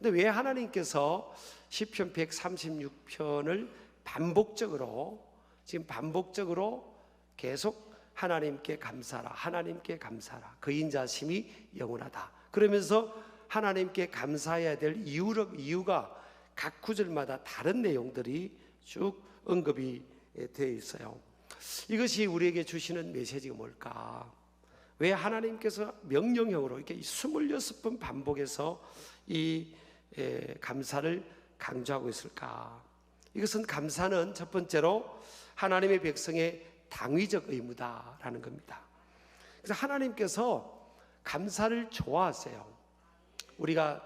근데 왜 하나님께서 시편 136편을 지금 반복적으로 계속 하나님께 감사라, 하나님께 감사라, 그 인자심이 영원하다 그러면서 하나님께 감사해야 될 이유가 각 구절마다 다른 내용들이 쭉 언급이 되어 있어요. 이것이 우리에게 주시는 메시지가 뭘까? 왜 하나님께서 명령형으로 이렇게 26번 반복해서 이 감사를 강조하고 있을까? 이것은 감사는 첫 번째로 하나님의 백성의 당위적 의무다라는 겁니다. 그래서 하나님께서 감사를 좋아하세요. 우리가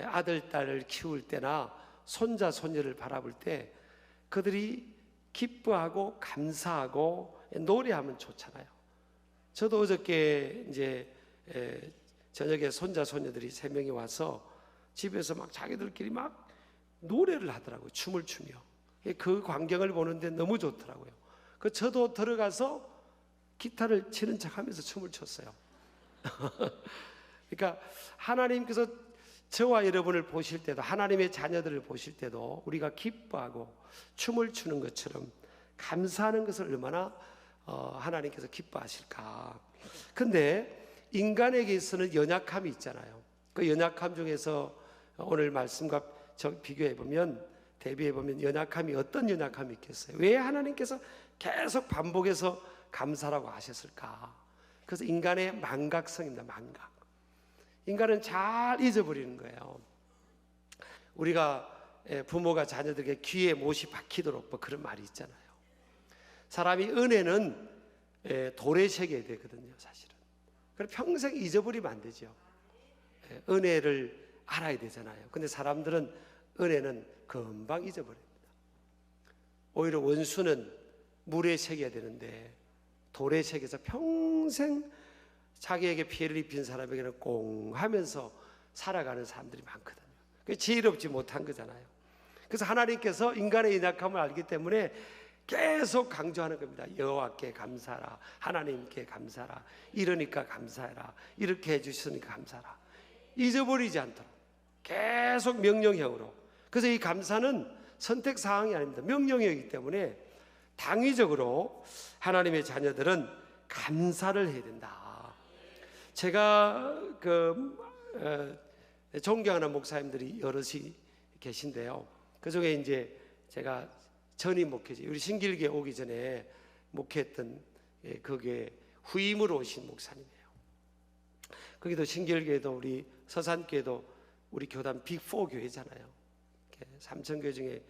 아들, 딸을 키울 때나 손자, 손녀를 바라볼 때 그들이 기뻐하고 감사하고 노래하면 좋잖아요. 저도 어저께 이제 저녁에 손자, 손녀들이 3명이 와서 집에서 막 자기들끼리 막 노래를 하더라고요. 춤을 추며. 그 광경을 보는데 너무 좋더라고요. 저도 들어가서 기타를 치는 척 하면서 춤을 췄어요. 그러니까 하나님께서 저와 여러분을 보실 때도, 하나님의 자녀들을 보실 때도 우리가 기뻐하고 춤을 추는 것처럼 감사하는 것을 얼마나 하나님께서 기뻐하실까. 근데 인간에게 있어서는 연약함이 있잖아요. 그 연약함 중에서 오늘 말씀과 비교해보면, 대비해보면 연약함이 어떤 연약함이 있겠어요? 왜 하나님께서 계속 반복해서 감사라고 하셨을까? 그래서 인간의 망각성입니다. 망각. 인간은 잘 잊어버리는 거예요. 우리가 부모가 자녀들에게 귀에 못이 박히도록 뭐 그런 말이 있잖아요. 사람이 은혜는 돌에 새겨야 되거든요, 사실은. 그래서 평생 잊어버리면 안 되죠. 은혜를 알아야 되잖아요. 근데 사람들은 은혜는 금방 잊어버립니다. 오히려 원수는 물에 새겨야 되는데 돌에 새겨서 평생 자기에게 피해를 입힌 사람에게는 꽁 하면서 살아가는 사람들이 많거든요. 그게 지혜롭지 못한 거잖아요. 그래서 하나님께서 인간의 연약함을 알기 때문에 계속 강조하는 겁니다. 여호와께 감사하라, 하나님께 감사하라, 이러니까 감사해라, 이렇게 해주시니까 감사하라. 잊어버리지 않도록 계속 명령형으로. 그래서 이 감사는 선택사항이 아닙니다. 명령이기 때문에 당위적으로 하나님의 자녀들은 감사를 해야 된다. 제가 존경하는 목사님들이 여럿이 계신데요. 그 중에 이제 제가 전임 목회자, 우리 신길교에 오기 전에 목회했던 거기에 후임으로 오신 목사님이에요. 거기도 신길교회도 우리 서산교회도 우리 교단 빅4 교회잖아요. 삼천교회 중에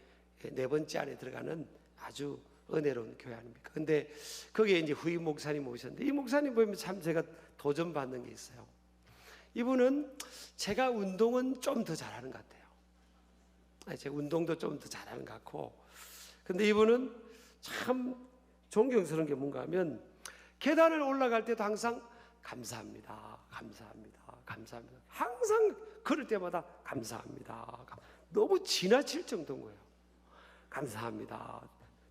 4번째 안에 들어가는 아주 은혜로운 교회 아닙니까? 근데 거기에 이제 후임 목사님 오셨는데, 이 목사님 보면 참 제가 도전받는 게 있어요. 이분은 제가 운동은 좀 더 잘하는 것 같아요. 제가 운동도 좀 더 잘하는 것 같고, 근데 이분은 참 존경스러운 게 뭔가 하면 계단을 올라갈 때도 항상 감사합니다, 감사합니다, 감사합니다. 항상 걸을 때마다 감사합니다. 너무 지나칠 정도인 거예요. 감사합니다.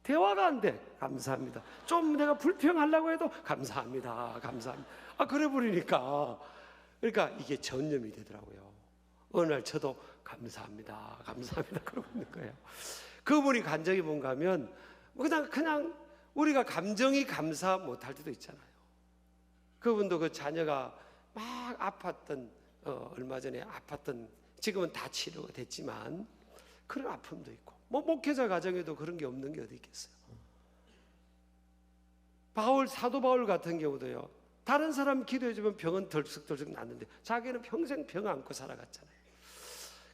대화가 안 돼. 감사합니다. 좀 내가 불평하려고 해도 감사합니다. 감사합니다. 그래 버리니까, 그러니까 이게 전염이 되더라고요. 어느 날 저도 감사합니다, 감사합니다 그러고 있는 거예요. 그분이 감정이 뭔가 하면 그냥 우리가 감정이 감사 못할 때도 있잖아요. 그분도 그 자녀가 막 아팠던, 얼마 전에 아팠던, 지금은 다 치료가 됐지만 그런 아픔도 있고, 뭐 목회자 가정에도 그런 게 없는 게 어디 있겠어요. 사도 바울 같은 경우도요, 다른 사람 기도해주면 병은 덜썩덜썩 낫는데 자기는 평생 병 안고 살아갔잖아요.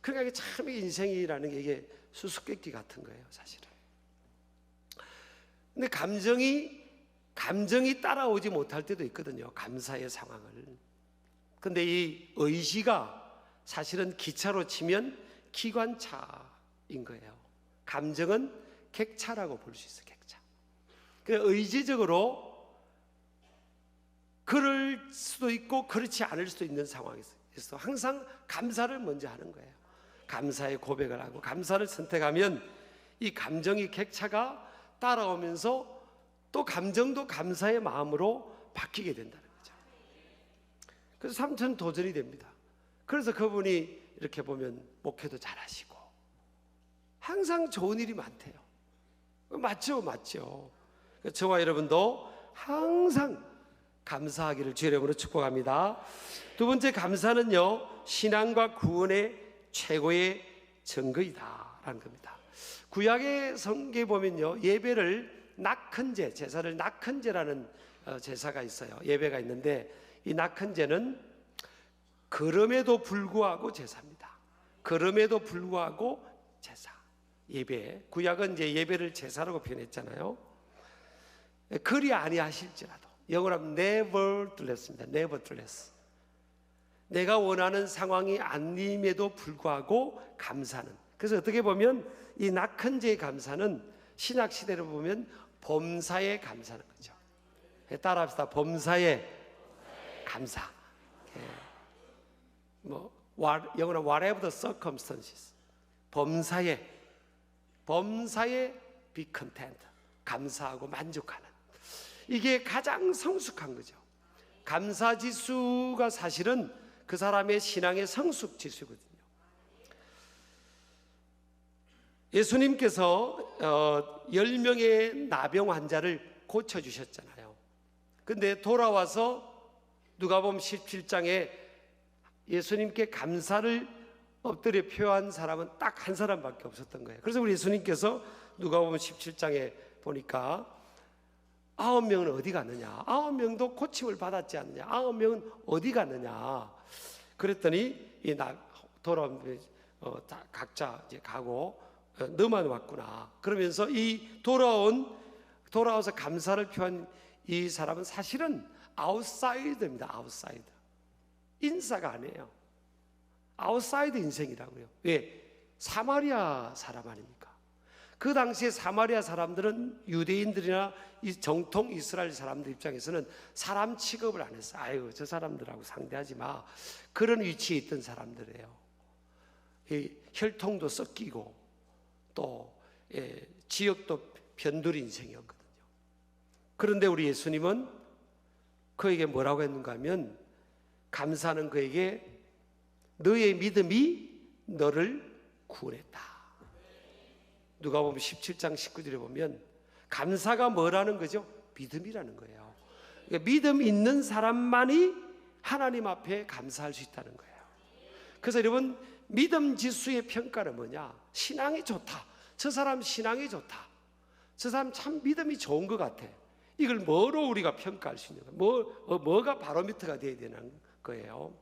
그러니까 참 인생이라는 게 이게 수수께끼 같은 거예요, 사실은. 근데 감정이 따라오지 못할 때도 있거든요, 감사의 상황을. 근데 이 의지가 사실은 기차로 치면 기관차인 거예요. 감정은 객차라고 볼 수 있어요, 객차. 그러니까 의지적으로 그럴 수도 있고 그렇지 않을 수도 있는 상황에서 항상 감사를 먼저 하는 거예요. 감사의 고백을 하고 감사를 선택하면 이 감정이 객차가 따라오면서 또 감정도 감사의 마음으로 바뀌게 된다는 거죠. 그래서 삼천 도전이 됩니다. 그래서 그분이 이렇게 보면 목회도 잘하시고 항상 좋은 일이 많대요. 맞죠? 맞죠? 저와 여러분도 항상 감사하기를 주의 이름으로 축복합니다. 두 번째, 감사는요, 신앙과 구원의 최고의 증거이다라는 겁니다. 구약의 성경에 보면요, 예배를 낙헌제, 제사를 낙헌제라는 제사가 있어요. 예배가 있는데 이 낙헌제는 그럼에도 불구하고 제사입니다. 그럼에도 불구하고 제사, 예배. 구약은 이제 예배를 제사라고 표현했잖아요. 그리 아니하실지라도, 영어로 하면 nevertheless입니다. nevertheless. 내가 원하는 상황이 아님에도 불구하고 감사는. 그래서 어떻게 보면 이 낙헌제의 감사는 신약 시대로 보면 범사에 감사하는 거죠. 따라합시다. 범사에 감사. 영어로 whatever the circumstances. 범사에 be content. 감사하고 만족하는. 이게 가장 성숙한 거죠. 감사 지수가 사실은 그 사람의 신앙의 성숙 지수거든요. 예수님께서 10명의 나병 환자를 고쳐주셨잖아요. 근데 돌아와서 누가복음 17장에 예수님께 감사를 엎드려 표한 사람은 딱 한 사람밖에 없었던 거예요. 그래서 우리 예수님께서 누가복음 17장에 보니까 9명은 어디 갔느냐? 9명도 고침을 받았지 않느냐? 9명은 어디 갔느냐? 그랬더니 돌아오면 각자 이제 가고 너만 왔구나. 그러면서 이 돌아와서 감사를 표한 이 사람은 사실은 아웃사이더입니다. 아웃사이더. 인사가 아니에요. 아웃사이더 인생이라고요. 왜? 사마리아 사람 아닙니까? 그 당시에 사마리아 사람들은 유대인들이나 이 정통 이스라엘 사람들 입장에서는 사람 취급을 안 했어요. 아이고, 저 사람들하고 상대하지 마. 그런 위치에 있던 사람들이에요. 혈통도 섞이고 또 지역도 변두리 인생이었거든요. 그런데 우리 예수님은 그에게 뭐라고 했는가 하면, 감사는 그에게 너의 믿음이 너를 구원했다. 누가복음 17장 19절에 보면 감사가 뭐라는 거죠? 믿음이라는 거예요. 그러니까 믿음 있는 사람만이 하나님 앞에 감사할 수 있다는 거예요. 그래서 여러분, 믿음 지수의 평가는 뭐냐? 신앙이 좋다. 저 사람 신앙이 좋다. 저 사람 참 믿음이 좋은 것 같아. 이걸 뭐로 우리가 평가할 수 있는 거예요? 뭐가 바로미터가 되어야 되는 거예요?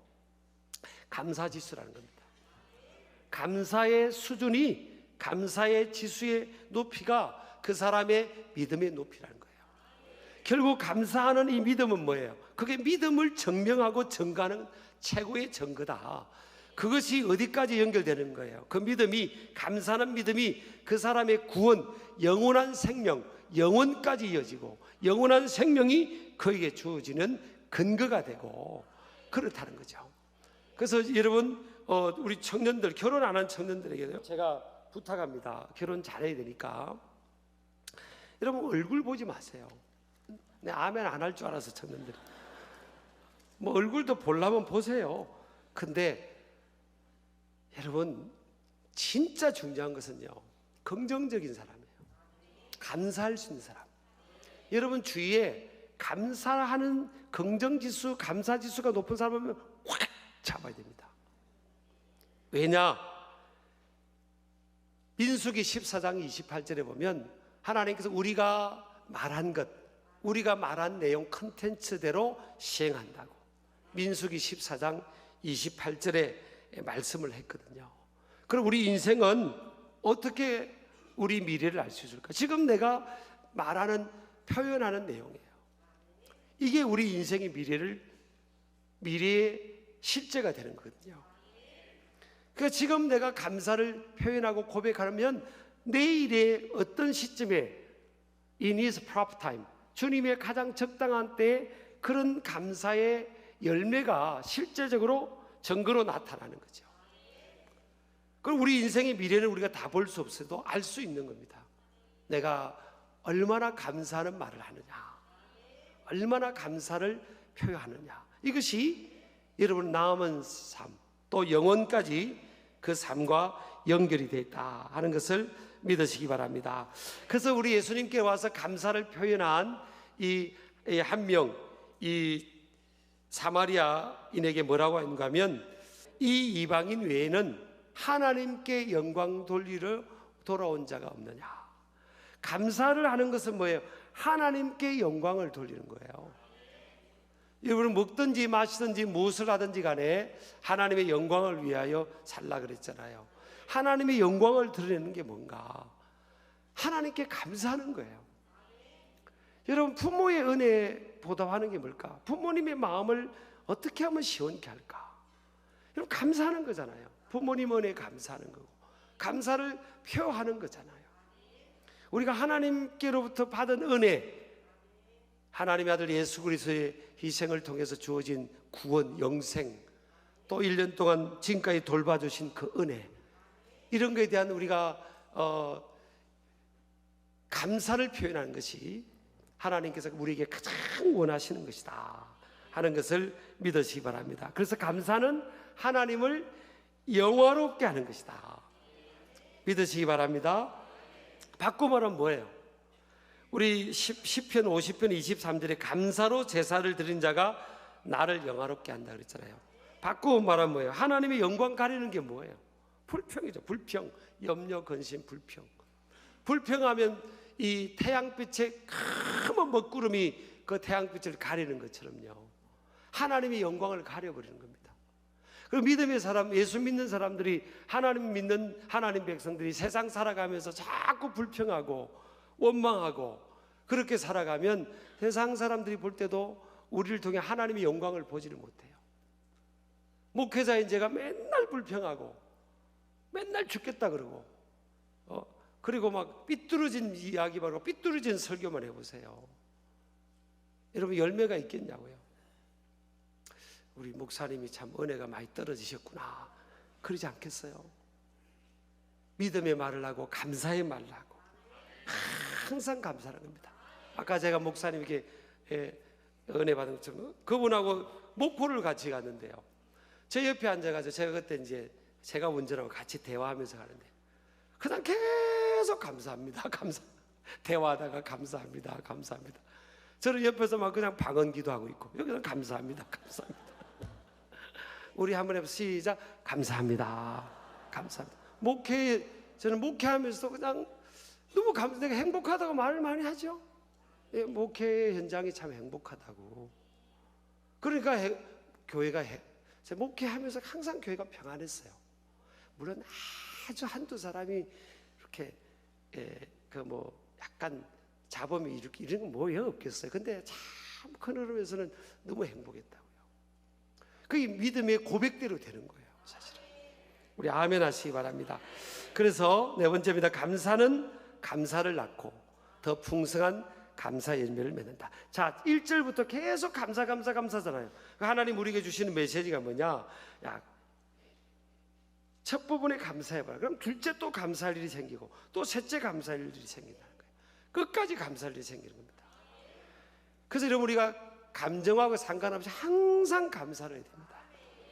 감사 지수라는 겁니다. 감사의 수준이, 감사의 지수의 높이가 그 사람의 믿음의 높이라는 거예요. 결국 감사하는 이 믿음은 뭐예요? 그게 믿음을 증명하고 증가하는 최고의 증거다. 그것이 어디까지 연결되는 거예요? 그 믿음이, 감사하는 믿음이 그 사람의 구원, 영원한 생명, 영원까지 이어지고 영원한 생명이 그에게 주어지는 근거가 되고 그렇다는 거죠. 그래서 여러분, 우리 청년들, 결혼 안 한 청년들에게 제가 부탁합니다. 결혼 잘해야 되니까 여러분, 얼굴 보지 마세요. 내 아멘 안 할 줄 알아서 청년들이 뭐 얼굴도 보려면 보세요. 근데 여러분, 진짜 중요한 것은요, 긍정적인 사람이에요. 감사할 수 있는 사람. 여러분 주위에 감사하는 긍정지수, 감사지수가 높은 사람은 확 잡아야 됩니다. 왜냐? 민수기 14장 28절에 보면 하나님께서 우리가 말한 것, 우리가 말한 내용 컨텐츠대로 시행한다고 민수기 14장 28절에 말씀을 했거든요. 그럼 우리 인생은 어떻게 우리 미래를 알 수 있을까? 지금 내가 말하는, 표현하는 내용이에요. 이게 우리 인생의 미래의 실제가 되는 거거든요. 그러니까 지금 내가 감사를 표현하고 고백하면 내일의 어떤 시점에 in his proper time, 주님의 가장 적당한 때에 그런 감사의 열매가 실제적으로 증거로 나타나는 거죠. 그럼 우리 인생의 미래는 우리가 다 볼 수 없어도 알 수 있는 겁니다. 내가 얼마나 감사하는 말을 하느냐, 얼마나 감사를 표현하느냐. 이것이 여러분 남은 삶, 또 영원까지 그 삶과 연결이 되어 있다 하는 것을 믿으시기 바랍니다. 그래서 우리 예수님께 와서 감사를 표현한 이 한 명, 이 사마리아인에게 뭐라고 하는가 하면, 이 이방인 외에는 하나님께 영광 돌리러 돌아온 자가 없느냐. 감사를 하는 것은 뭐예요? 하나님께 영광을 돌리는 거예요. 여러분, 먹든지 마시든지 무엇을 하든지 간에 하나님의 영광을 위하여 살라 그랬잖아요. 하나님의 영광을 드러내는 게 뭔가? 하나님께 감사하는 거예요. 여러분, 부모의 은혜 보답하는 게 뭘까? 부모님의 마음을 어떻게 하면 시원케 할까? 여러분, 감사하는 거잖아요. 부모님 은혜에 감사하는 거고, 감사를 표하는 거잖아요. 우리가 하나님께로부터 받은 은혜, 하나님의 아들 예수 그리스도의 희생을 통해서 주어진 구원, 영생, 또 1년 동안 지금까지 돌봐주신 그 은혜, 이런 것에 대한 우리가 감사를 표현하는 것이 하나님께서 우리에게 가장 원하시는 것이다 하는 것을 믿으시기 바랍니다. 그래서 감사는 하나님을 영화롭게 하는 것이다 믿으시기 바랍니다. 바꿔 말하면 뭐예요? 우리 시편 50편 23절에 감사로 제사를 드린 자가 나를 영화롭게 한다 그랬잖아요. 바꿔 말하면 뭐예요? 하나님의 영광 가리는 게 뭐예요? 불평이죠. 불평, 염려, 근심, 불평. 불평하면 이 태양빛의 큰 먹구름이 그 태양빛을 가리는 것처럼요, 하나님의 영광을 가려버리는 겁니다. 그 믿음의 사람, 예수 믿는 사람들이, 하나님 믿는 하나님 백성들이 세상 살아가면서 자꾸 불평하고 원망하고 그렇게 살아가면 세상 사람들이 볼 때도 우리를 통해 하나님의 영광을 보지를 못해요. 목회자인 제가 맨날 불평하고 맨날 죽겠다 그러고 그리고 막 삐뚤어진 이야기 말고 삐뚤어진 설교만 해보세요. 여러분, 열매가 있겠냐고요? 우리 목사님이 참 은혜가 많이 떨어지셨구나 그러지 않겠어요? 믿음의 말을 하고 감사의 말을 하고 항상 감사하는 겁니다. 아까 제가 목사님에게 은혜 받은 것처럼 그분하고 목포를 같이 갔는데요, 제 옆에 앉아가지고 제가 그때 이제 제가 운전하고 같이 대화하면서 가는데 그냥 계속 감사합니다. 대화하다가 감사합니다. 감사합니다. 저는 옆에서 막 그냥 방언기도 하고 있고 여기서 감사합니다. 감사합니다. 우리 한번 해보세요. 시작. 감사합니다. 감사합니다. 저는 목회하면서 그냥 너무 내가 행복하다고 말을 많이 하죠. 목회 현장이 참 행복하다고. 그러니까 교회가 목회하면서 항상 교회가 평안했어요. 물론 아주 한두 사람이 이렇게 약간 자범이 이런 건 뭐예요? 없겠어요. 근데 참 큰 흐름에서는 너무 행복했다고요. 그게 믿음의 고백대로 되는 거예요, 사실은. 우리 아멘 하시기 바랍니다. 그래서 네 번째입니다. 감사는 감사를 낳고 더 풍성한 감사 열매를 맺는다. 자, 1절부터 계속 감사잖아요. 하나님 우리에게 주시는 메시지가 뭐냐? 첫 부분에 감사해봐요. 그럼 둘째 또 감사할 일이 생기고 또 셋째 감사할 일이 생긴다는 거예요. 끝까지 감사할 일이 생기는 겁니다. 그래서 여러분, 우리가 감정하고 상관없이 항상 감사를 해야 됩니다.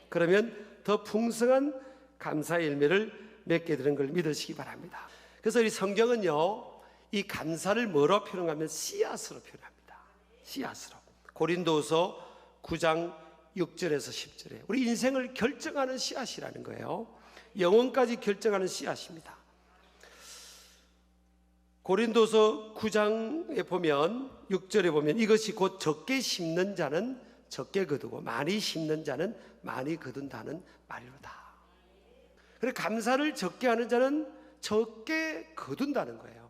그러면 더 풍성한 감사의 열매를 맺게 되는 걸 믿으시기 바랍니다. 그래서 이 성경은요, 이 감사를 뭐로 표현하면 씨앗으로 표현합니다. 씨앗으로. 고린도서 9장 6절에서 10절에 우리 인생을 결정하는 씨앗이라는 거예요. 영혼까지 결정하는 씨앗입니다. 고린도서 9장에 보면 6절에 보면 이것이 곧 적게 심는 자는 적게 거두고 많이 심는 자는 많이 거둔다는 말이로다. 그래서 감사를 적게 하는 자는 적게 거둔다는 거예요.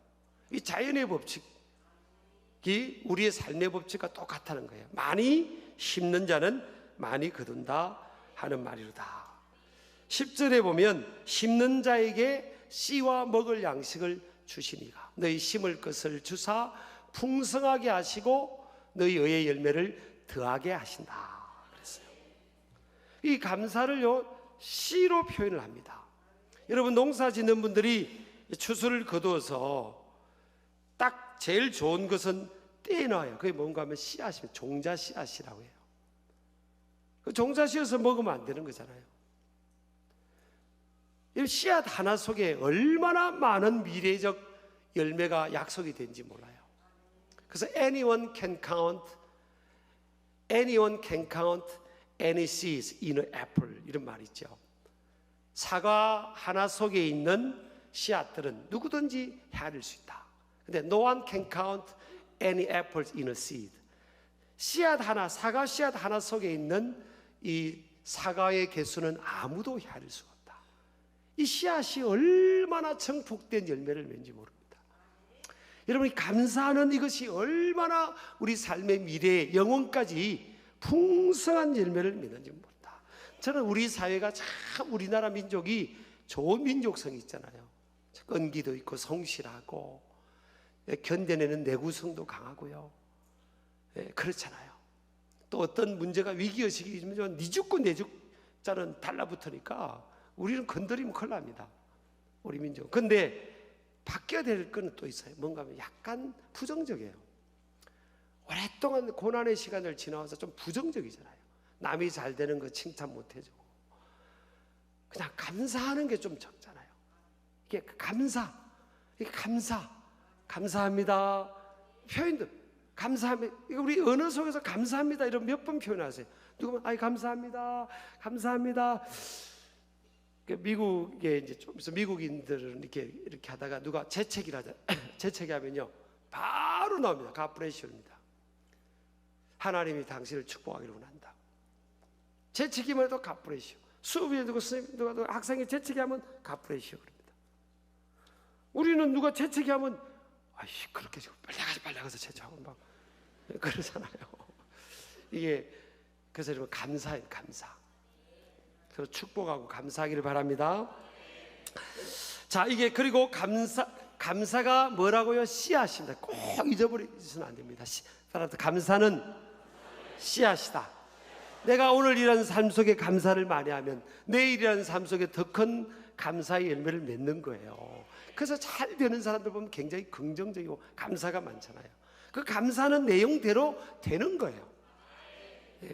이 자연의 법칙이 우리의 삶의 법칙과 똑같다는 거예요. 많이 심는 자는 많이 거둔다 하는 말이로다. 10절에 보면 심는 자에게 씨와 먹을 양식을 주시니가 너희 심을 것을 주사 풍성하게 하시고 너희 의의 열매를 더하게 하신다 그랬어요. 이 감사를요, 씨로 표현을 합니다. 여러분, 농사 짓는 분들이 추수를 거두어서 딱 제일 좋은 것은 떼놔요. 그게 뭔가 하면 씨앗이면 종자 씨앗이라고 해요. 그 종자 씨앗을 먹으면 안 되는 거잖아요. 씨앗 하나 속에 얼마나 많은 미래적 열매가 약속이 된지 몰라요. 그래서 anyone can count any seeds in an apple, 이런 말이 있죠. 사과 하나 속에 있는 씨앗들은 누구든지 헤아릴 수 있다. 근데 no one can count any apples in a seed. 씨앗 하나, 사과 씨앗 하나 속에 있는 이 사과의 개수는 아무도 헤아릴 수가 없다. 이 씨앗이 얼마나 정복된 열매를 맺는지 모릅니다. 여러분이 감사하는 이것이 얼마나 우리 삶의 미래에 영혼까지 풍성한 열매를 맺는지 모른다. 저는 우리 사회가 참 우리나라 민족이 좋은 민족성이 있잖아요. 끈기도 있고 성실하고 견뎌내는 내구성도 강하고요. 그렇잖아요. 또 어떤 문제가 위기의식이 있으면 네 죽고 내 죽자는 달라붙으니까 우리는 건드리면 큰일 납니다. 우리 민족. 근데 바뀌어야 될 건 또 있어요. 뭔가 하면 약간 부정적이에요. 오랫동안 고난의 시간을 지나와서 좀 부정적이잖아요. 남이 잘 되는 거 칭찬 못 해주고 그냥 감사하는 게 좀 적잖아요. 이게 감사합니다 표현도 감사합니다. 우리 언어 속에서 감사합니다 이런 몇 번 표현하세요. 누구면 아이 감사합니다 미국에 이제 좀 있어 미국인들은 이렇게 하다가 누가 재채기하면요 바로 나옵니다. God bless you입니다. 하나님이 당신을 축복하기를 원한다. 재채기만 해도 God bless you. 수업에 누가 학생이 재채기하면 God bless you 그럽니다. 우리는 누가 재채기하면 아이씨 그렇게 빨리 가서 재채하고 막 그러잖아요. 이게 그래서 여러분 감사해요. 감사. 그래서 축복하고 감사하기를 바랍니다. 자, 이게 그리고 감사가 뭐라고요? 씨앗입니다. 꼭 잊어버리시면 안 됩니다. 따라서 감사는 씨앗이다. 내가 오늘 이런 삶 속에 감사를 많이 하면 내일이라는 삶 속에 더 큰 감사의 열매를 맺는 거예요. 그래서 잘 되는 사람들 보면 굉장히 긍정적이고 감사가 많잖아요. 그 감사는 내용대로 되는 거예요.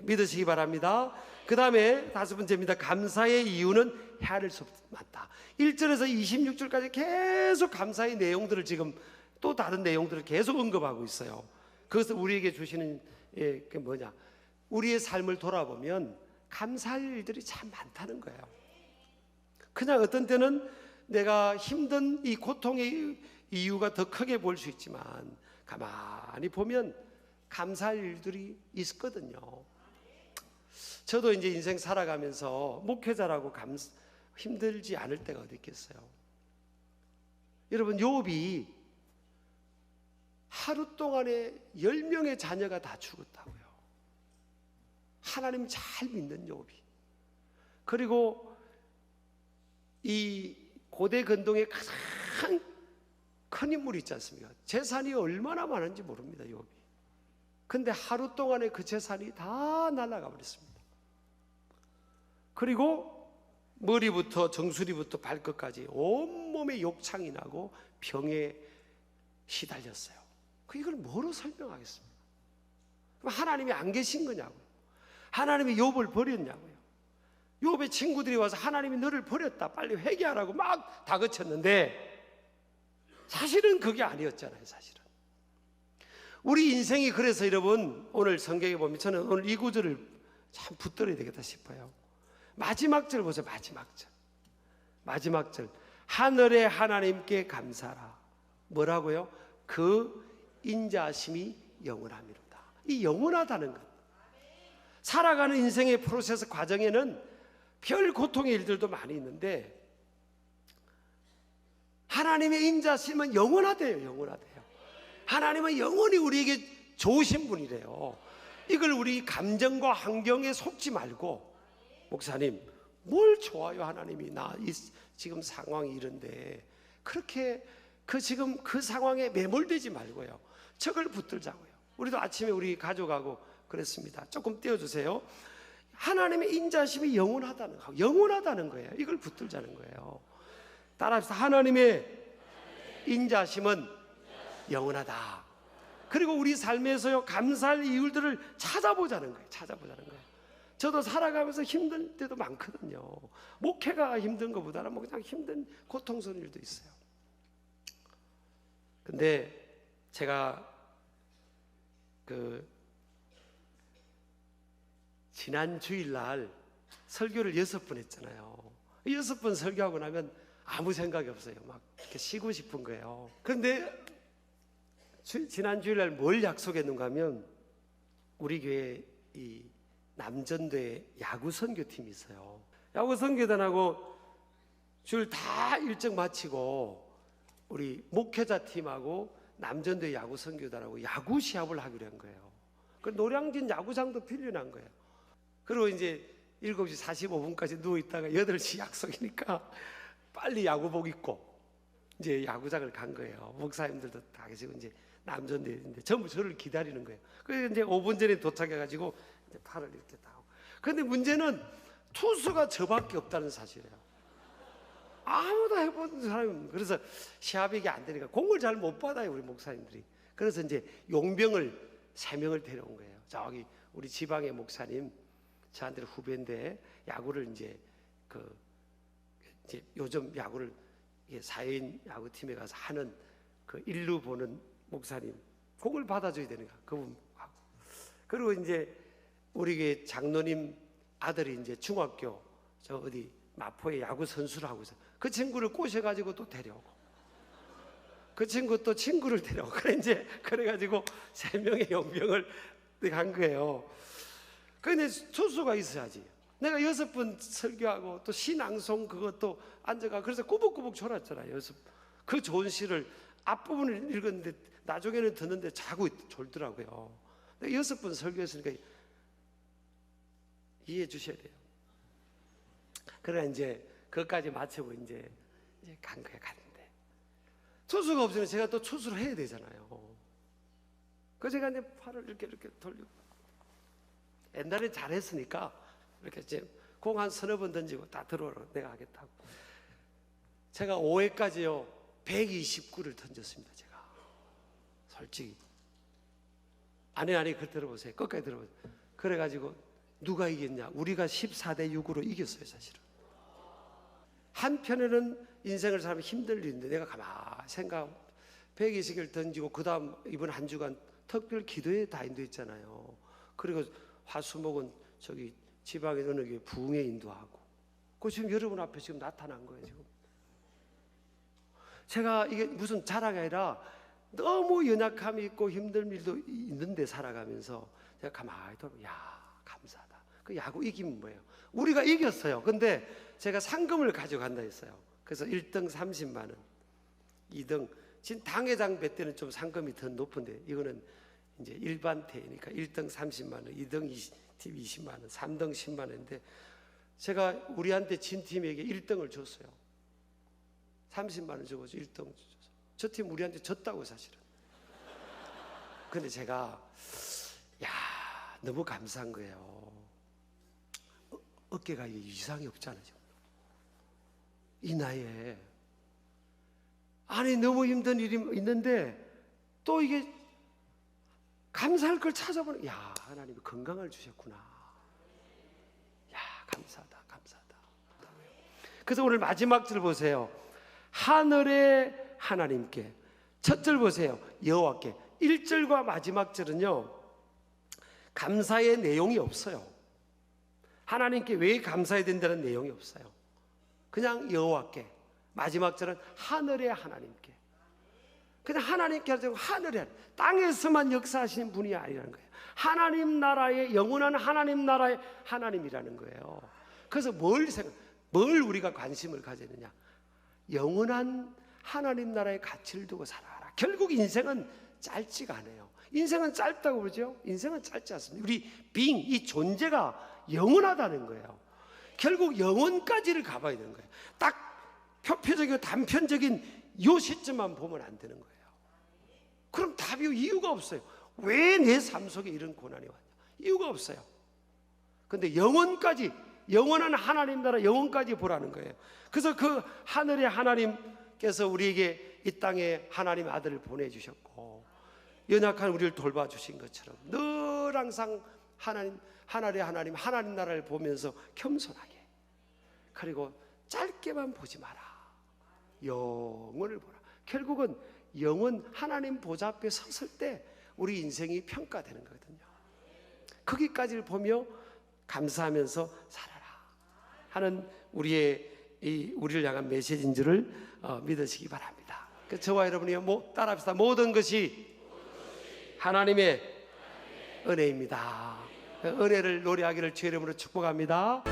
믿으시기 바랍니다. 그 다음에 5번째입니다. 감사의 이유는 헤아릴 수 없다. 1절에서 26절까지 계속 감사의 내용들을 지금 또 다른 내용들을 계속 언급하고 있어요. 그것을 우리에게 주시는 그 뭐냐? 우리의 삶을 돌아보면 감사할 일들이 참 많다는 거예요. 그냥 어떤 때는 내가 힘든 이 고통의 이유가 더 크게 보일 수 있지만 가만히 보면 감사할 일들이 있거든요. 저도 이제 인생 살아가면서 목회자라고 힘들지 않을 때가 어디 있겠어요. 여러분 욥이 하루 동안에 10명의 자녀가 다 죽었다고요. 하나님 잘 믿는 욥이. 그리고 이 고대 근동의 가장 큰 인물이 있지 않습니까? 재산이 얼마나 많은지 모릅니다. 욥이. 근데 하루 동안에 그 재산이 다 날아가 버렸습니다. 그리고 머리부터 정수리부터 발끝까지 온몸에 욕창이 나고 병에 시달렸어요. 이걸 뭐로 설명하겠습니까? 그럼 하나님이 안 계신 거냐고요? 하나님이 욥을 버렸냐고요? 욥의 친구들이 와서 하나님이 너를 버렸다 빨리 회개하라고 막 다그쳤는데 사실은 그게 아니었잖아요. 사실은 우리 인생이 그래서 여러분 오늘 성경에 보면 저는 오늘 이 구절을 참 붙들어야 되겠다 싶어요. 마지막 절 보세요. 마지막 절 하늘의 하나님께 감사라. 뭐라고요? 그 인자하심이 영원함이로다. 이 영원하다는 것. 살아가는 인생의 프로세스 과정에는 별 고통의 일들도 많이 있는데 하나님의 인자하심은 영원하대요. 하나님은 영원히 우리에게 좋으신 분이래요. 이걸 우리 감정과 환경에 속지 말고 목사님 뭘 좋아요 하나님이 나 지금 상황이 이런데 그렇게 지금 그 상황에 매몰되지 말고요. 저걸 붙들자고요. 우리도 아침에 우리 가족하고 그랬습니다. 조금 띄워주세요. 하나님의 인자심이 영원하다는 거예요. 이걸 붙들자는 거예요. 따라합시다. 하나님의 인자심은 영원하다. 그리고 우리 삶에서요 감사할 이유들을 찾아보자는 거예요. 저도 살아가면서 힘든 때도 많거든요. 목회가 힘든 것보다는 뭐 그냥 힘든 고통스러운 일도 있어요. 근데 제가 지난 주일날 설교를 6번 했잖아요. 6번 설교하고 나면 아무 생각이 없어요. 막 이렇게 쉬고 싶은 거예요. 그런데 지난 주일날 뭘 약속했는가 하면 우리 교회 이 남전도에 야구 선교팀이 있어요. 야구 선교단하고 주일 다 일정 마치고 우리 목회자 팀하고 남전도의 야구 선교단하고 야구 시합을 하기로 한 거예요. 그 노량진 야구장도 필요한 거예요. 그리고 이제 7시 45분까지 누워있다가 8시 약속이니까 빨리 야구복 입고 이제 야구장을 간 거예요. 목사님들도 다 계시고 이제 남전도에 전부 저를 기다리는 거예요. 그래서 이제 5분 전에 도착해가지고 이제 팔을 이렇게 다 하고. 그런데 문제는 투수가 저밖에 없다는 사실이에요. 아무도 해본 사람이 없는. 그래서 시합이 안 되니까 공을 잘 못 받아요, 우리 목사님들이. 그래서 이제 용병을 3명을 데려온 거예요. 저기 우리 지방의 목사님, 저한테 후배인데 야구를 이제 이제 요즘 야구를 4인 야구팀에 가서 하는 그 일루 보는 목사님, 공을 받아줘야 되니까 그분 하고. 그리고 이제 우리 교회 장로님 아들이 이제 중학교 저 어디 마포에 야구 선수를 하고 있어요. 그 친구를 꼬셔가지고 또 데려오고, 그 친구 또 친구를 데려오고, 그래가지고 3명의 용병을 간 거예요. 근데 투수가 있어야지. 내가 6번 설교하고 또 시낭송 그것도 앉아가 그래서 꾸벅꾸벅 졸았잖아요. 그 좋은 시를 앞부분을 읽었는데 나중에는 듣는데 자고 졸더라고요. 6번 설교했으니까 이해해 주셔야 돼요. 그래 이제 그것까지 마치고 이제 간 거야. 갔는데 투수가 없으면 제가 또 투수를 해야 되잖아요. 그 제가 이제 팔을 이렇게 돌리고, 옛날에 잘했으니까 이렇게 이제 공 한 서너 번 던지고 다 들어오라 내가 하겠다고. 제가 5회까지요 129를 던졌습니다. 제가 솔직히 아니 그걸 들어보세요. 끝까지 들어보세요. 그래가지고 누가 이겼냐? 우리가 14대 6으로 이겼어요. 사실은 한편에는 인생을 살면 힘들 일인데 내가 가만히 생각 120개를 던지고 그 다음 이번 한 주간 특별 기도에 다 인도했잖아요. 그리고 화수목은 저기 지방의 어느 교회 부흥회 인도하고, 그 지금 여러분 앞에 지금 나타난 거예요. 지금 제가 이게 무슨 자랑이 아니라 너무 연약함이 있고 힘든 일도 있는데 살아가면서 제가 가만히 돌아보면 야 감사하다. 그 야구 이기면 뭐예요? 우리가 이겼어요. 근데 제가 상금을 가져간다 했어요. 그래서 1등 30만 원, 2등 지금 당회장 배 때는 좀 상금이 더 높은데 이거는 이제 일반 태니까 1등 30만 원, 2등 20만 원, 3등 10만 원인데 제가 우리한테 진 팀에게 1등을 줬어요. 30만 원 주고 1등 줬어요. 저 팀 우리한테 졌다고 사실은. 근데 제가 너무 감사한 거예요. 어깨가 이상이 없잖아요. 이 나이에 아니 너무 힘든 일이 있는데 또 이게 감사할 걸 찾아보는, 야 하나님이 건강을 주셨구나. 야 감사하다. 그래서 오늘 마지막 절 보세요. 하늘의 하나님께, 첫 절 보세요. 여호와께. 1절과 마지막 절은요 감사의 내용이 없어요. 하나님께 왜 감사해야 된다는 내용이 없어요. 그냥 여호와께. 마지막 절은 하늘의 하나님께. 그냥 하나님께 하자고, 하늘에 땅에서만 역사하시는 분이 아니라는 거예요. 하나님 나라의 영원한 하나님 나라의 하나님이라는 거예요. 그래서 뭘 우리가 관심을 가지느냐? 영원한 하나님 나라의 가치를 두고 살아라. 결국 인생은 짧지가 않아요. 인생은 짧다고 그러죠? 인생은 짧지 않습니다. 우리 이 존재가 영원하다는 거예요. 결국 영원까지를 가봐야 되는 거예요. 딱 표표적이고 단편적인 이 시점만 보면 안 되는 거예요. 그럼 답이 이유가 없어요. 왜 내 삶 속에 이런 고난이 왔냐? 이유가 없어요. 근데 영원까지, 영원한 하나님 나라 영원까지 보라는 거예요. 그래서 그 하늘의 하나님께서 우리에게 이 땅에 하나님 아들을 보내주셨고 연약한 우리를 돌봐주신 것처럼 늘 항상 하나님 나라를 보면서 겸손하게, 그리고 짧게만 보지 마라. 영혼을 보라. 결국은 영은 하나님 보좌 앞에 섰을 때 우리 인생이 평가되는 거거든요. 거기까지를 보며 감사하면서 살아라 하는 우리를 향한 메시지인 줄을 믿으시기 바랍니다. 저와 여러분이 따라합시다. 모든 것이 하나님의 은혜입니다. 은혜를 노래하기를 주의 이름으로 축복합니다.